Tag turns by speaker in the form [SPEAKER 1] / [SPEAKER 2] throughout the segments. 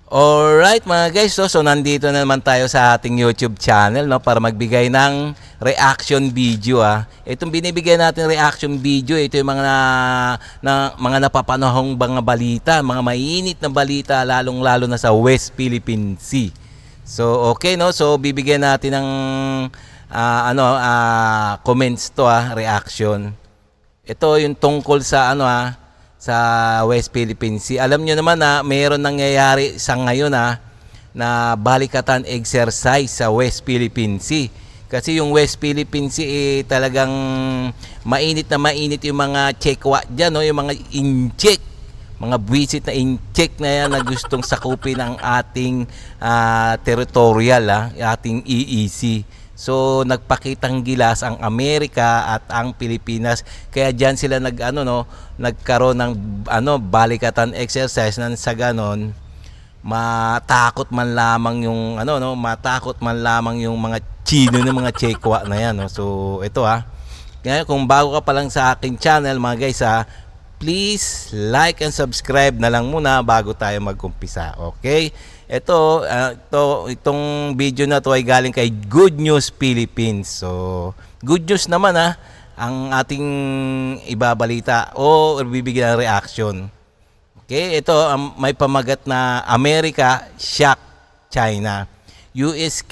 [SPEAKER 1] Alright mga guys, so nandito na naman tayo sa ating YouTube channel, no, para magbigay ng reaction video. Itong binibigay natin reaction video, ito yung mga napapanahong mga balita, mga mainit na balita, lalong-lalo na sa West Philippine Sea. So okay, no, so bibigyan natin ng comments to, reaction. Ito yung tungkol sa sa West Philippine Sea. Alam nyo naman na mayroon nangyayari sa ngayon na balikatan exercise sa West Philippine Sea. Kasi yung West Philippine Sea talagang mainit na mainit yung mga chekwa dyan, no? Yung mga incheck, mga buwisit na incheck na yan na gustong sakupin ang ating territorial, ating EEC. So nagpakitang gilas ang Amerika at ang Pilipinas, kaya diyan sila nagkaroon ng balikatan exercise nang sa ganon matakot man lamang yung mga Chino ng mga Chekwa na yan, no? So ito kaya kung bago ka pa lang sa aking channel mga guys, please like and subscribe na lang muna bago tayo magkumpisa. Okay? Itong video na to ay galing kay Good News Philippines. So, good news naman ang ating ibabalita o bibigyan ng reaction. Okay, ito may pamagat na America shock China. US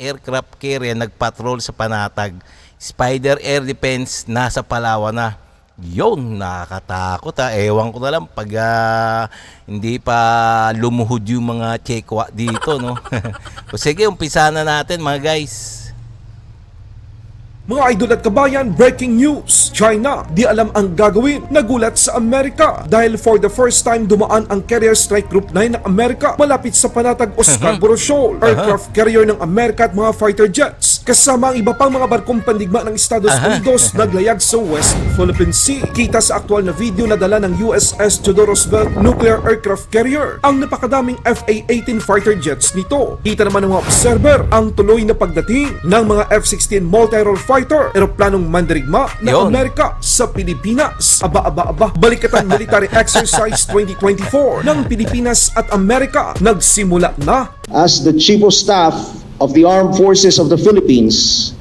[SPEAKER 1] aircraft carrier nagpatrol sa Panatag. Spider Air Defense nasa Palawan na. Yun, nakakatakot ewan ko na lang pag hindi pa lumuhod yung mga Chekwa dito, no? O sige, umpisa na natin mga guys.
[SPEAKER 2] Mga idol at kabayan, breaking news! China, di alam ang gagawin. Nagulat sa Amerika dahil for the first time dumaan ang Carrier Strike Group 9 ng Amerika malapit sa Panatag o Scarborough Shoal. Aircraft carrier ng Amerika at mga fighter jets kasama ang iba pang mga barkong pandigma ng Estados Unidos naglayag sa West Philippine Sea. Kita sa aktual na video na dala ng USS Theodore Roosevelt Nuclear Aircraft Carrier ang napakadaming FA-18 fighter jets nito. Kita naman ng mga observer ang tuloy na pagdating ng mga F-16 multi-role fighter, eroplanong mandirigma ng Amerika sa Pilipinas. Aba, balikatan military exercise 2024 ng Pilipinas at Amerika nagsimula na.
[SPEAKER 3] As the Chief of Staff of the Armed Forces of the Philippines,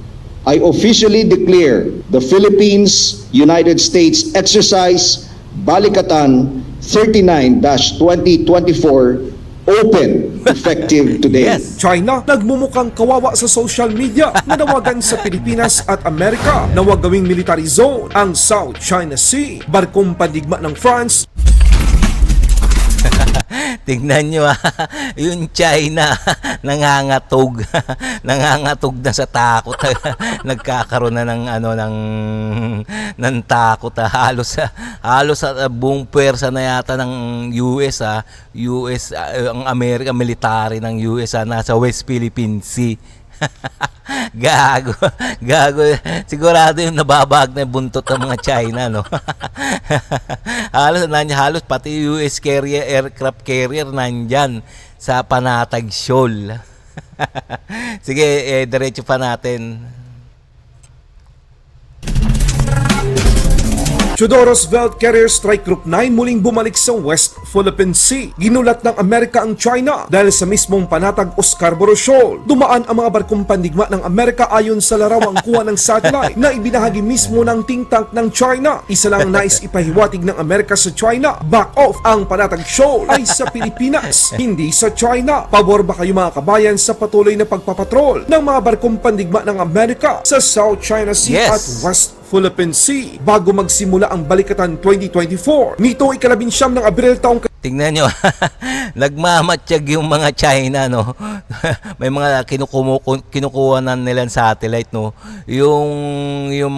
[SPEAKER 3] I officially declare the Philippines-United States exercise Balikatan 39-2024 open, effective today.
[SPEAKER 1] Yes.
[SPEAKER 2] China nagmumukhang kawawa sa social media na nawagan sa Pilipinas at Amerika na wag gawing military zone ang South China Sea. Barkong pandigma ng France.
[SPEAKER 1] Tingnan nyo yung China nangangatog nangangatog na sa takot. Nagkakaroon na ng takot. Halos buong pwersa na yata ng US ang Amerika, military ng US nasa West Philippine Sea. Gago. Sigurado yung nababag na buntot ng mga China, no? halos pati US aircraft carrier nandyan sa Panatag Shoal. Sige, diretso pa natin.
[SPEAKER 2] Theodore Roosevelt Carrier Strike Group 9 muling bumalik sa West Philippine Sea. Ginulat ng Amerika ang China dahil sa mismong Panatag o Scarborough Shoal. Dumaan ang mga barkong pandigma ng Amerika ayon sa larawang kuha ng satellite na ibinahagi mismo ng think tank ng China. Isa lang ang nais ipahiwatig ng Amerika sa China, back off ang Panatag Shoal ay sa Pilipinas, hindi sa China. Pabor ba kayo mga kabayan sa patuloy na pagpapatrol ng mga barkong pandigma ng Amerika sa South China Sea at West Philippine Sea bago magsimula ang Balikatan 2024 nitong ika-19 ng Abril taong.
[SPEAKER 1] Tingnan nyo, nagmamatsyag yung mga China, no? May mga kinukuha na nilang satellite, no? Yung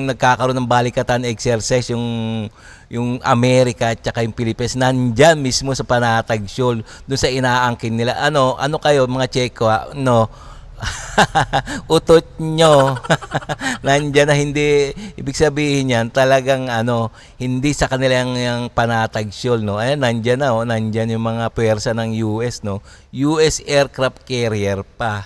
[SPEAKER 1] nagkakaroon ng balikatan exercise, yung Amerika at saka yung Pilipinas, nandyan mismo sa Panatag Shoal, doon sa inaangkin nila. Ano kayo mga Chekwa, no? Utot nyo. Nandyan na, hindi ibig sabihin yan talagang hindi sa kanilang yung Panatag Shoal, no? Ayan, nandyan na, nandyan yung mga pwersa ng US, no? US aircraft carrier pa.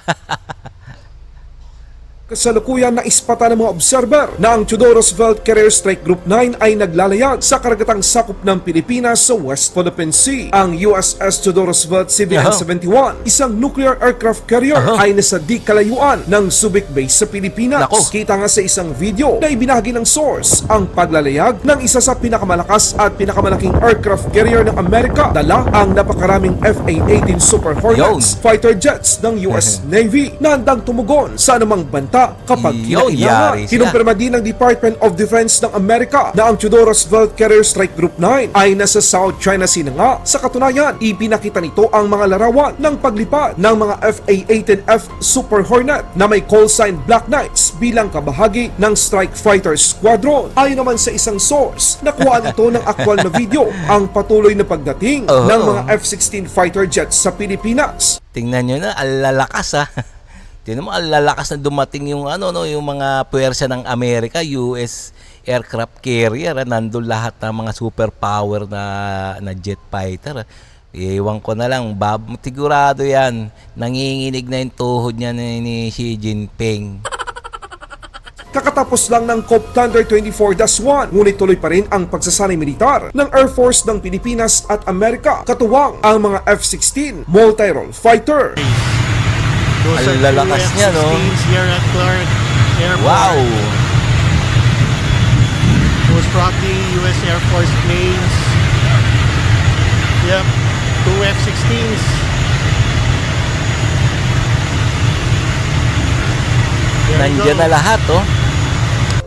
[SPEAKER 2] Kasalukuyan na ispata ng mga observer na ang Theodore Roosevelt Carrier Strike Group 9 ay naglalayag sa karagatang sakop ng Pilipinas sa West Philippine Sea. Ang USS Theodore Roosevelt CVN-71, isang nuclear aircraft carrier, ay nasa di kalayuan ng Subic Base sa Pilipinas.
[SPEAKER 1] Nako.
[SPEAKER 2] Kita nga sa isang video na ibinahagi ng source ang paglalayag ng isa sa pinakamalakas at pinakamalaking aircraft carrier ng Amerika. Dala ang napakaraming FA-18 Super Hornets fighter jets ng US Navy na handang tumugon sa anumang banta kapag kinailangan.
[SPEAKER 1] Yari sila.
[SPEAKER 2] Kinumpirma din ng Department of Defense ng Amerika na ang Theodore Roosevelt Carrier Strike Group 9 ay nasa South China Sea na nga. Sa katunayan, ipinakita nito ang mga larawan ng paglipad ng mga FA-18F Super Hornet na may call sign Black Knights bilang kabahagi ng Strike Fighter Squadron. Ayon naman sa isang source, nakuha ito ng aktwal na video ang patuloy na pagdating ng mga F-16 fighter jets sa Pilipinas.
[SPEAKER 1] Tingnan nyo na, alalakas ha. Tingnan mo, alalakas na dumating yung yung mga puwersa ng Amerika, US aircraft carrier, nandun lahat ng mga superpower na jet fighter. Iwan ko na lang, sigurado yan, nanginginig na yung tuhod niya ni Xi Jinping.
[SPEAKER 2] Kakatapos lang ng COP Thunder 24-1, ngunit tuloy pa rin ang pagsasanay militar ng Air Force ng Pilipinas at Amerika, katuwang ang mga F-16 multi-role fighter.
[SPEAKER 4] Those
[SPEAKER 1] Ang
[SPEAKER 4] are
[SPEAKER 1] lalakas
[SPEAKER 4] two
[SPEAKER 1] niya, no?
[SPEAKER 4] F-16s here at Clark Airport.
[SPEAKER 1] Wow!
[SPEAKER 4] Most probably US Air Force planes. Yep, two F-16s. There we
[SPEAKER 1] Nandiyan
[SPEAKER 4] go.
[SPEAKER 1] na lahat, oh.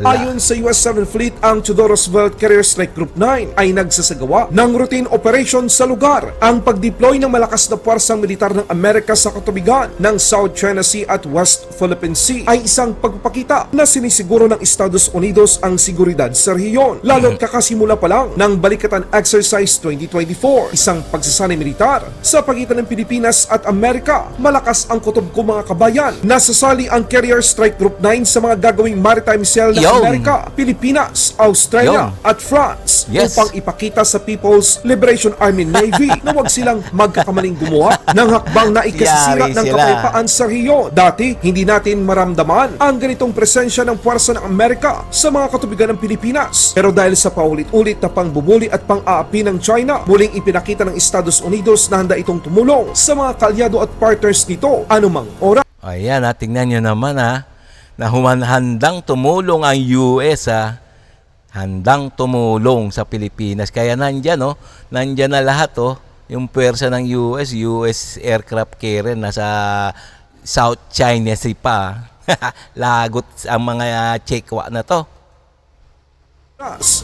[SPEAKER 2] Ayon sa US 7th Fleet, ang Theodore Roosevelt Carrier Strike Group 9 ay nagsasagawa ng routine operation sa lugar. Ang pag-deploy ng malakas na puwersang militar ng Amerika sa katubigan ng South China Sea at West Philippine Sea ay isang pagpapakita na sinisiguro ng Estados Unidos ang seguridad sa rehiyon. Lalo't kakasimula pa lang ng Balikatan Exercise 2024, isang pagsasanay militar sa pagitan ng Pilipinas at Amerika. Malakas ang kutob ko mga kabayan. Nasasali ang Carrier Strike Group 9 sa mga gagawing maritime cell ng Amerika, Pilipinas, Australia at France upang ipakita sa People's Liberation Army Navy na huwag silang magkakamaling gumawa ng hakbang na ikasisira
[SPEAKER 1] Yari
[SPEAKER 2] ng
[SPEAKER 1] sila.
[SPEAKER 2] kapayapaan sa rehiyon. Dati, hindi natin maramdaman ang ganitong presensya ng puwersa ng Amerika sa mga katubigan ng Pilipinas. Pero dahil sa paulit-ulit na pangbubuli at pang-aapi ng China, muling ipinakita ng Estados Unidos na handa itong tumulong sa mga kalyado at partners nito anumang oras.
[SPEAKER 1] Ayan, tingnan nyo naman na handang tumulong ang US handang tumulong sa Pilipinas. Kaya nandyan na lahat yung puwersa ng US aircraft carrier nasa South China Sea pa. Lagot ang mga Chekwa na to.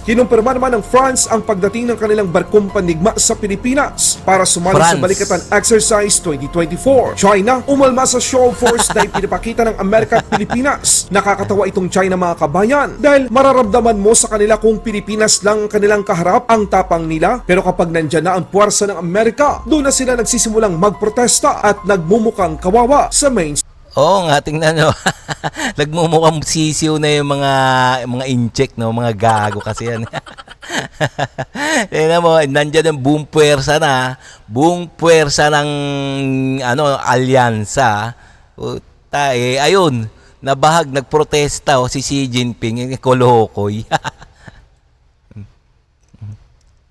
[SPEAKER 2] Kinumpirma naman ng France ang pagdating ng kanilang barkong pandigma sa Pilipinas para sumali sa Balikatan Exercise 2024. China umalma sa show of force na ipinapakita ng Amerika at Pilipinas. Nakakatawa itong China mga kabayan dahil mararamdaman mo sa kanila kung Pilipinas lang ang kanilang kaharap, ang tapang nila. Pero kapag nandyan na ang puwersa ng Amerika, doon na sila nagsisimulang magprotesta at nagmumukhang kawawa sa main.
[SPEAKER 1] Oo nga, tingnan nyo. Nagmumukhang sisiw na yung mga incheck, mga gago kasi yan. Tingnan mo, nandyan ang buong puwersa ng alyansa. Ayun, nabahag, nagprotesta si Xi Jinping, kolokoy.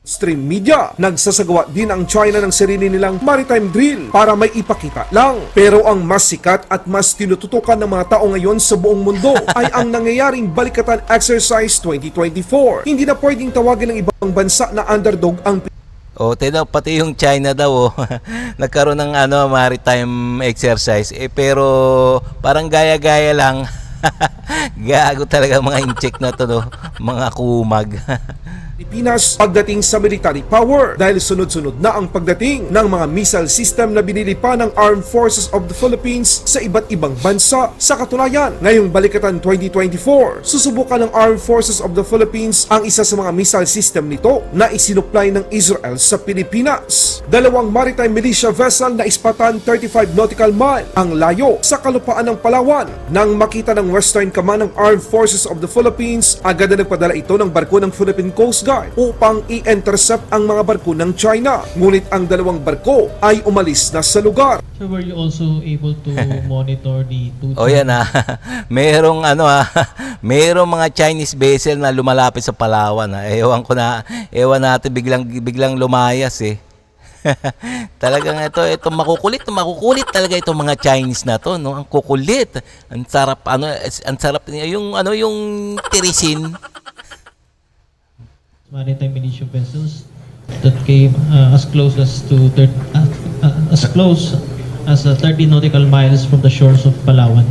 [SPEAKER 2] Stream media, nagsasagawa din ang China ng sarili nilang maritime drill para may ipakita lang. Pero ang mas sikat at mas tinututukan ng mga tao ngayon sa buong mundo ay ang nangyayaring Balikatan Exercise 2024. Hindi na pwedeng tawagin ng ibang bansa na underdog ang
[SPEAKER 1] Pati yung China daw, nagkaroon ng maritime exercise. Pero parang gaya-gaya lang. Gago talaga mga incheck na to, mga kumag.
[SPEAKER 2] Pilipinas pagdating sa military power dahil sunod-sunod na ang pagdating ng mga missile system na binili pa ng Armed Forces of the Philippines sa iba't ibang bansa. Sa katunayan, ngayong Balikatan 2024, susubukan ng Armed Forces of the Philippines ang isa sa mga missile system nito na isinupply ng Israel sa Pilipinas. Dalawang maritime militia vessel na ispatan 35 nautical mile ang layo sa kalupaan ng Palawan. Nang makita ng Western Command ng Armed Forces of the Philippines, agad na nagpadala ito ng barko ng Philippine Coast Guard upang i-intercept ang mga barko ng China. Ngunit ang dalawang barko ay umalis na sa lugar.
[SPEAKER 5] Sir, were you also able to monitor the two?
[SPEAKER 1] O yan merong merong mga Chinese vessel na lumalapit sa Palawan ewan natin biglang lumayas eh. Talagang ito makukulit talaga itong mga Chinese na to, no? Ang kukulit. Ang sarap yung tirisin.
[SPEAKER 5] Maritime militia vessels that came as close as 30 nautical miles from the shores of Palawan.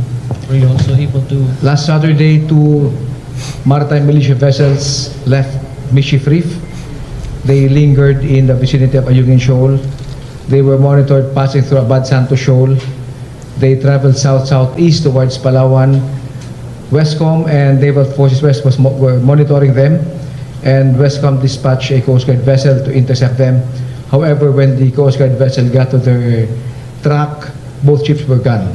[SPEAKER 5] Were you also able to?
[SPEAKER 6] Last Saturday, 2 maritime militia vessels left Mischief Reef. They lingered in the vicinity of Ayungin Shoal. They were monitored passing through Abad Santo Shoal. They traveled south-southeast towards Palawan. Westcom and Naval Forces West were monitoring them, and Westcom dispatched a Coast Guard vessel to intercept them. However, when the Coast Guard vessel got to their track, both ships were gone.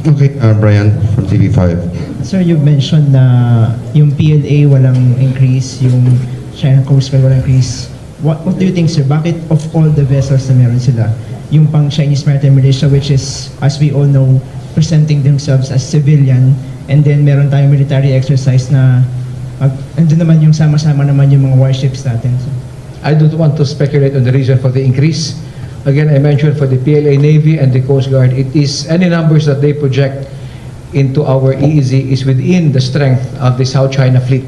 [SPEAKER 7] Okay, Brian from TV5.
[SPEAKER 8] Sir, you mentioned na yung PLA walang increase, yung China Coast Guard walang increase. What do you think, sir? Bakit of all the vessels na meron sila, yung pang Chinese Maritime Militia, which is, as we all know, presenting themselves as civilian, and then meron tayong military exercise na andun naman yung sama-sama naman yung mga warships natin. So,
[SPEAKER 6] I don't want to speculate on the reason for the increase. Again, I mentioned for the PLA Navy and the Coast Guard, it is any numbers that they project into our EEZ is within the strength of the South China Fleet.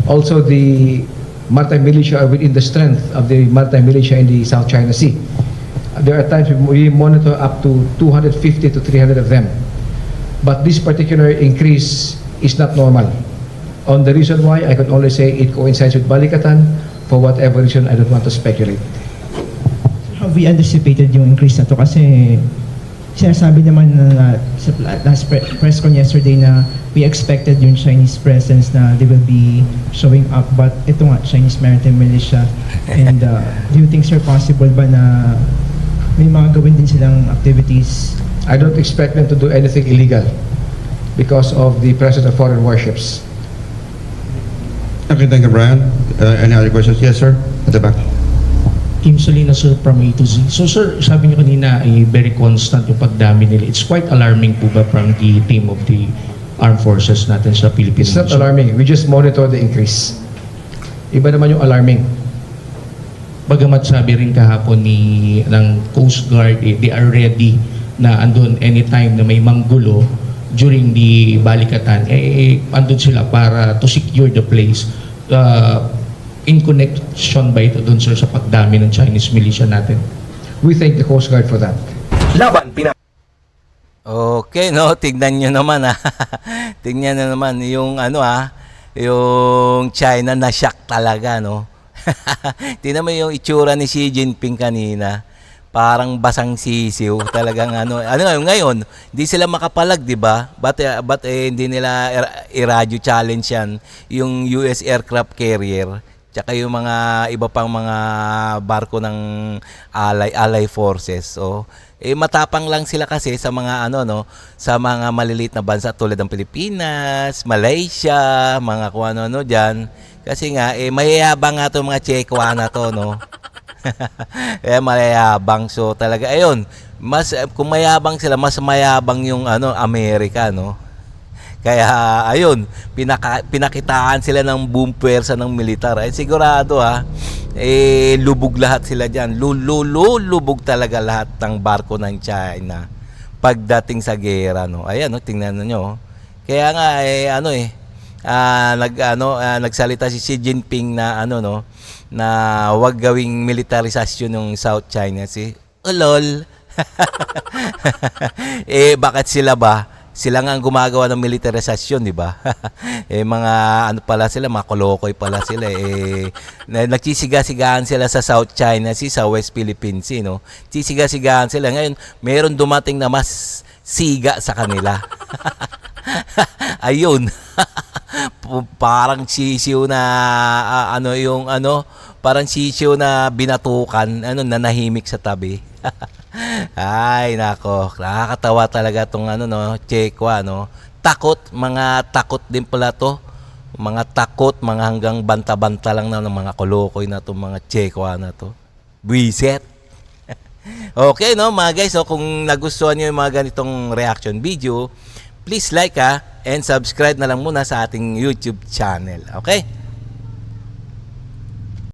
[SPEAKER 6] Also, the Maritime Militia are within the strength of the Maritime Militia in the South China Sea. There are times we monitor up to 250 to 300 of them. But this particular increase is not normal. On the reason why, I can only say it coincides with Balikatan. For whatever reason, I don't want to speculate.
[SPEAKER 8] have we anticipated yung increase na to? Kasi sinasabi naman na sa last press con yesterday na we expected yung Chinese presence na they will be showing up, but ito nga, Chinese Maritime Militia. And do you think, sir, possible ba na may mga gawin din silang activities?
[SPEAKER 6] I don't expect them to do anything illegal because of the presence of foreign warships.
[SPEAKER 7] Okay, thank you, Brian. Any other questions? Yes, sir. At the back.
[SPEAKER 9] Kim Salinas, sir, from A to Z. So, sir, sabi niyo kanina ay very constant yung pagdami nila. It's quite alarming po ba from the team of the armed forces natin sa Philippines?
[SPEAKER 6] It's not alarming. We just monitor the increase. Iba naman yung alarming.
[SPEAKER 9] Bagamat sabi rin kahapon ng Coast Guard, they are ready na andun anytime na may manggulo during the balikatan, andun sila para to secure the place. In connection ba ito dun, sir, sa pagdami ng Chinese militia natin?
[SPEAKER 6] We thank the Coast Guard for that.
[SPEAKER 1] Okay, no, tignan nyo naman tignan nyo naman yung yung China na shock talaga, no. Tingnan mo yung itsura ni Xi Jinping kanina. Parang basang sisiw talagang ngayon, hindi sila makapalag, 'di ba? But hindi nila i-radio challenge yan yung US aircraft carrier. Tsaka yung mga iba pang mga barko ng ally forces. So, matapang lang sila kasi sa mga sa mga maliliit na bansa tulad ng Pilipinas, Malaysia, mga kung ano diyan. Kasi nga mayayabang nga 'tong mga Chekwa na to, no. Mayayabang, so talaga ayun. Kung mayabang sila, mas mayabang yung Amerika, no. Kaya ayun, pinakitaan sila ng boom puwersa ng militar. Sigurado lubog lahat sila diyan. Lubog talaga lahat ng barko ng China pagdating sa gera, no. Ayan, no, tingnan niyo. Kaya nga nagsalita si Xi Jinping na na wag gawing militarisasyon ng South China Sea. Lol. Bakit sila ba? Sila nga ang gumagawa ng militarisasyon, di ba? Mga pala sila, mga kolokoy pala sila. Nagsisiga-sigaan sila sa South China Sea, sa West Philippine Sea, no? Sisiga-sigaan sila. Ngayon, meron dumating na mas siga sa kanila. Ayun. Parang sisiw na parang sisiw na binatukan, nanahimik sa tabi. Ay nako, nakakatawa talaga tong Chekwa, no. Takot, mga takot din pala to. Mga takot, mga hanggang banta-banta lang na ng mga kolokoy na to, mga Chekwa na to. Buiset. Okay, no, mga guys, so kung nagustuhan niyo yung mga ganitong reaction video, please like and subscribe na lang muna sa ating YouTube channel. Okay?